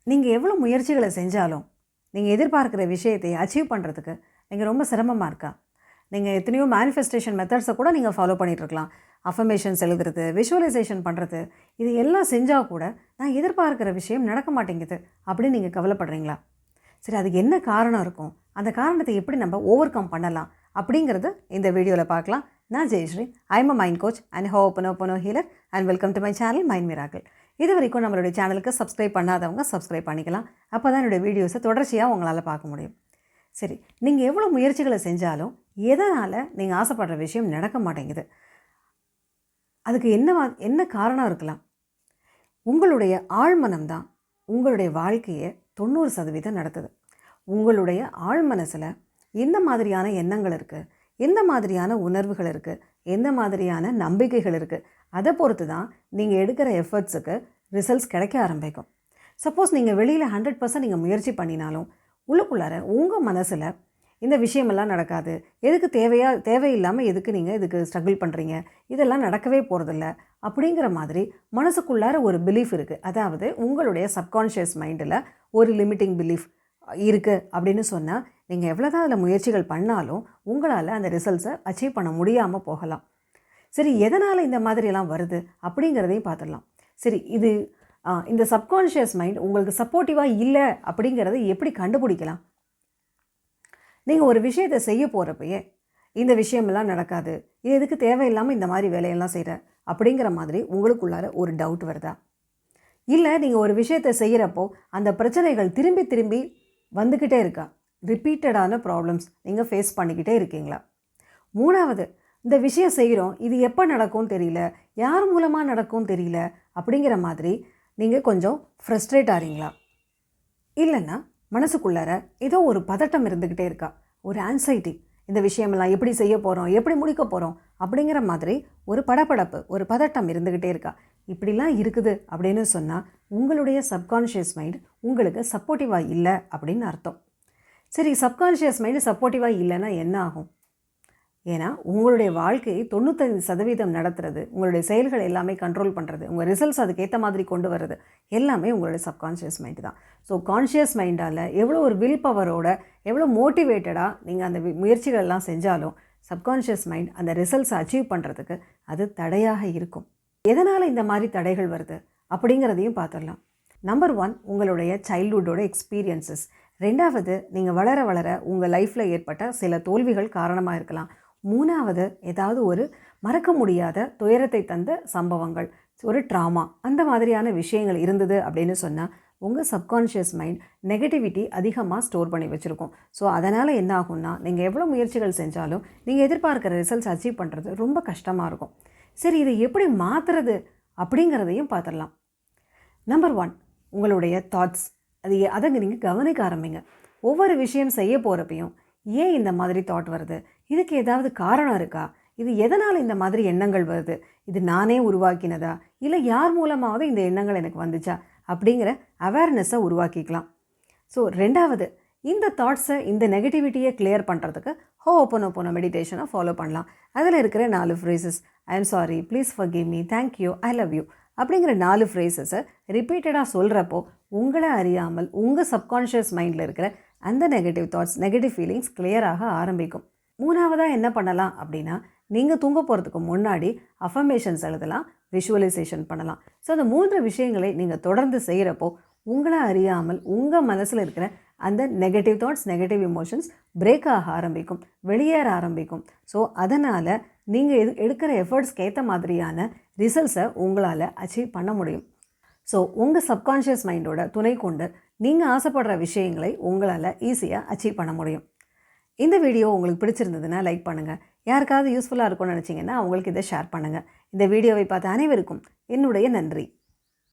நீங்கள் எவ்வளோ முயற்சிகளை செஞ்சாலும் நீங்கள் எதிர்பார்க்குற விஷயத்தை அச்சீவ் பண்ணுறதுக்கு நீங்கள் ரொம்ப சிரமமாக இருக்கா? நீங்கள் எத்தனையோ மேனிஃபெஸ்டேஷன் மெத்தட்ஸை கூட நீங்கள் ஃபாலோ பண்ணிகிட்ருக்கலாம். அஃபர்மேஷன்ஸ் எழுதுறது, விஷுவலைசேஷன் பண்ணுறது, இது எல்லாம் செஞ்சால் கூட நான் எதிர்பார்க்குற விஷயம் நடக்க மாட்டேங்குது அப்படின்னு நீங்கள் கவலைப்படுறீங்களா? சரி, அதுக்கு என்ன காரணம் இருக்கும்? அந்த காரணத்தை எப்படி நம்ம ஓவர் கம் பண்ணலாம் அப்படிங்கிறத இந்த வீடியோவில் பார்க்கலாம். நான் Jayashree, I'm a mind coach and hypno healer and welcome to my channel mind miracle. இது வரைக்கும் நம்மளுடைய சேனலுக்கு சப்ஸ்கிரைப் பண்ணாதவங்க சப்ஸ்கிரைப் பண்ணிக்கலாம். அப்போ தான் என்னுடைய வீடியோஸை தொடர்ச்சியாக உங்களால் பார்க்க முடியும். சரி, நீங்கள் எவ்வளோ முயற்சிகளை செஞ்சாலும் எதனால் நீங்கள் ஆசைப்படுற விஷயம் நடக்க மாட்டேங்குது? அதுக்கு என்ன காரணம் இருக்கலாம்? உங்களுடைய ஆழ்மனம் தான் உங்களுடைய வாழ்க்கையை 90% நடத்துது. உங்களுடைய ஆழ் மனசில் எந்த மாதிரியான எண்ணங்கள் இருக்குது, எந்த மாதிரியான உணர்வுகள் இருக்குது, எந்த மாதிரியான நம்பிக்கைகள் இருக்குது, அதை பொறுத்து தான் நீங்கள் எடுக்கிற எஃபர்ட்ஸுக்கு ரிசல்ட்ஸ் கிடைக்க ஆரம்பிக்கும். சப்போஸ் நீங்கள் வெளியில் 100% நீங்கள் முயற்சி பண்ணினாலும் உள்ளுக்குள்ளார உங்கள் மனசில் இந்த விஷயமெல்லாம் நடக்காது, எதுக்கு தேவையில்லாமல் எதுக்கு நீங்கள் இதுக்கு ஸ்ட்ரகிள் பண்ணுறீங்க, இதெல்லாம் நடக்கவே போகிறதில்ல அப்படிங்கிற மாதிரி மனசுக்குள்ளார ஒரு பிலீஃப் இருக்குது. அதாவது உங்களுடைய சப்கான்ஷியஸ் மைண்டில் ஒரு லிமிட்டிங் பிலீஃப் இருக்குது அப்படின்னு சொன்னால் நீங்கள் எவ்வளோதான் அதில் முயற்சிகள் பண்ணாலும் உங்களால் அந்த ரிசல்ட்ஸை அச்சீவ் பண்ண முடியாமல் போகலாம். சரி, எதனால் இந்த மாதிரியெல்லாம் வருது அப்படிங்கிறதையும் பார்த்துடலாம். சரி, இந்த சப்கான்ஷியஸ் மைண்ட் உங்களுக்கு சப்போர்ட்டிவாக இல்லை அப்படிங்கிறத எப்படி கண்டுபிடிக்கலாம்? நீங்கள் ஒரு விஷயத்தை செய்ய போகிறப்பயே இந்த விஷயமெல்லாம் நடக்காது, இது எதுக்கு தேவையில்லாமல் இந்த மாதிரி வேலையெல்லாம் செய்கிற அப்படிங்கிற மாதிரி உங்களுக்குள்ளார ஒரு டவுட் வருதா? இல்லை, நீங்கள் ஒரு விஷயத்தை செய்கிறப்போ அந்த பிரச்சனைகள் திரும்பி திரும்பி வந்துக்கிட்டே இருக்கா? ரிப்பீட்டடான ப்ராப்ளம்ஸ் நீங்கள் ஃபேஸ் பண்ணிக்கிட்டே இருக்கீங்களா? மூணாவது, இந்த விஷயம் செய்கிறோம், இது எப்போ நடக்கும்னு தெரியல, யார் மூலமாக நடக்கும்னு தெரியல அப்படிங்கிற மாதிரி நீங்கள் கொஞ்சம் ஃப்ரஸ்ட்ரேட் ஆகிறீங்களா? இல்லைன்னா மனசுக்குள்ளார ஏதோ ஒரு பதட்டம் இருந்துக்கிட்டே இருக்கா, ஒரு ஆன்சைட்டி, இந்த விஷயமெல்லாம் எப்படி செய்ய போகிறோம், எப்படி முடிக்க போகிறோம் அப்படிங்கிற மாதிரி ஒரு படபடப்பு, ஒரு பதட்டம் இருந்துக்கிட்டே இருக்கா? இப்படிலாம் இருக்குது அப்படின்னு சொன்னால் உங்களுடைய சப்கான்ஷியஸ் மைண்ட் உங்களுக்கு சப்போர்ட்டிவாக இல்லை அப்படின்னு அர்த்தம். சரி, சப்கான்ஷியஸ் மைண்டு சப்போர்ட்டிவாக இல்லைன்னா என்ன ஆகும்? ஏன்னா உங்களுடைய வாழ்க்கையை 95% நடத்துறது, உங்களுடைய செயல்கள் எல்லாமே கண்ட்ரோல் பண்ணுறது, உங்கள் ரிசல்ட்ஸ் அதுக்கேற்ற மாதிரி கொண்டு வர்றது எல்லாமே உங்களுடைய சப்கான்ஷியஸ் மைண்டு தான். ஸோ கான்ஷியஸ் மைண்டால் எவ்வளோ ஒரு வில் பவரோட, எவ்வளோ மோட்டிவேட்டடாக நீங்கள் அந்த முயற்சிகள் எல்லாம் செஞ்சாலும் சப்கான்ஷியஸ் மைண்ட் அந்த ரிசல்ட்ஸை அச்சீவ் பண்ணுறதுக்கு அது தடையாக இருக்கும். எதனால் இந்த மாதிரி தடைகள் வருது அப்படிங்கிறதையும் பார்த்துடலாம். நம்பர் 1, உங்களுடைய சைல்ட்ஹுட்டோட எக்ஸ்பீரியன்சஸ். 2வது, நீங்கள் வளர வளர உங்கள் லைஃப்பில் ஏற்பட்ட சில தோல்விகள் காரணமாக இருக்கலாம். 3வது, ஏதாவது ஒரு மறக்க முடியாத துயரத்தை தந்த சம்பவங்கள், ஒரு ட்ராமா, அந்த மாதிரியான விஷயங்கள் இருந்தது அப்படின்னு சொன்னால் உங்கள் சப்கான்ஷியஸ் மைண்ட் நெகட்டிவிட்டி அதிகமாக ஸ்டோர் பண்ணி வச்சுருக்கோம். ஸோ அதனால் என்ன ஆகும்னா, நீங்கள் எவ்வளோ முயற்சிகள் செஞ்சாலும் நீங்கள் எதிர்பார்க்குற ரிசல்ட்ஸ் அச்சீவ் பண்ணுறது ரொம்ப கஷ்டமாக இருக்கும். சரி, இதை எப்படி மாற்றுறது அப்படிங்கிறதையும் பார்த்துடலாம். நம்பர் 1, உங்களுடைய தாட்ஸ். அதை நீங்கள் கவனிக்க ஆரம்பிங்க. ஒவ்வொரு விஷயம் செய்ய போகிறப்பையும் ஏன் இந்த மாதிரி தாட் வருது, இதுக்கு ஏதாவது காரணம் இருக்கா, இது எதனால் இந்த மாதிரி எண்ணங்கள் வருது, இது நானே உருவாக்கினதா, இல்லை யார் மூலமாவது இந்த எண்ணங்கள் எனக்கு வந்துச்சா அப்படிங்கிற அவேர்னஸை உருவாக்கிக்கலாம். ஸோ 2வது, இந்த தாட்ஸை, இந்த நெகட்டிவிட்டியை கிளியர் பண்ணுறதுக்கு ஹோப்பனோபோனோ மெடிடேஷனை ஃபாலோ பண்ணலாம். அதில் இருக்கிற 4 phrases, I am sorry, please forgive me, thank you, I love you அப்படிங்கிற 4 ஃப்ரேசஸை ரிப்பீட்டடாக சொல்கிறப்போ உங்களை அறியாமல் உங்கள் சப்கான்ஷியஸ் மைண்டில் இருக்கிற அந்த நெகட்டிவ் தாட்ஸ், நெகட்டிவ் ஃபீலிங்ஸ் கிளியராக ஆரம்பிக்கும். 3வதாக என்ன பண்ணலாம் அப்படின்னா, நீங்கள் தூங்க போகிறதுக்கு முன்னாடி அஃபர்மேஷன்ஸ் எழுதலாம், விஷுவலைசேஷன் பண்ணலாம். ஸோ அந்த 3 விஷயங்களை நீங்கள் தொடர்ந்து செய்கிறப்போ உங்களை அறியாமல் உங்கள் மனசில் இருக்கிற அந்த negative thoughts, negative emotions break ஆக ஆரம்பிக்கும், வெளியேற ஆரம்பிக்கும். ஸோ அதனால் நீங்கள் எடுக்கிற எஃபர்ட்ஸ்க்கு ஏற்ற மாதிரியான ரிசல்ட்ஸை உங்களால் அச்சீவ் பண்ண முடியும். ஸோ உங்கள் சப்கான்ஷியஸ் மைண்டோட துணை கொண்டு நீங்கள் ஆசைப்படுற விஷயங்களை உங்களால் ஈஸியாக அச்சீவ் பண்ண முடியும். இந்த வீடியோ உங்களுக்கு பிடிச்சிருந்ததுன்னா லைக் பண்ணுங்கள். யாருக்காவது யூஸ்ஃபுல்லாக இருக்கும்னு நினச்சிங்கன்னா அவங்களுக்கு இதை ஷேர் பண்ணுங்கள். இந்த வீடியோவை பார்த்த அனைவருக்கும் என்னுடைய நன்றி.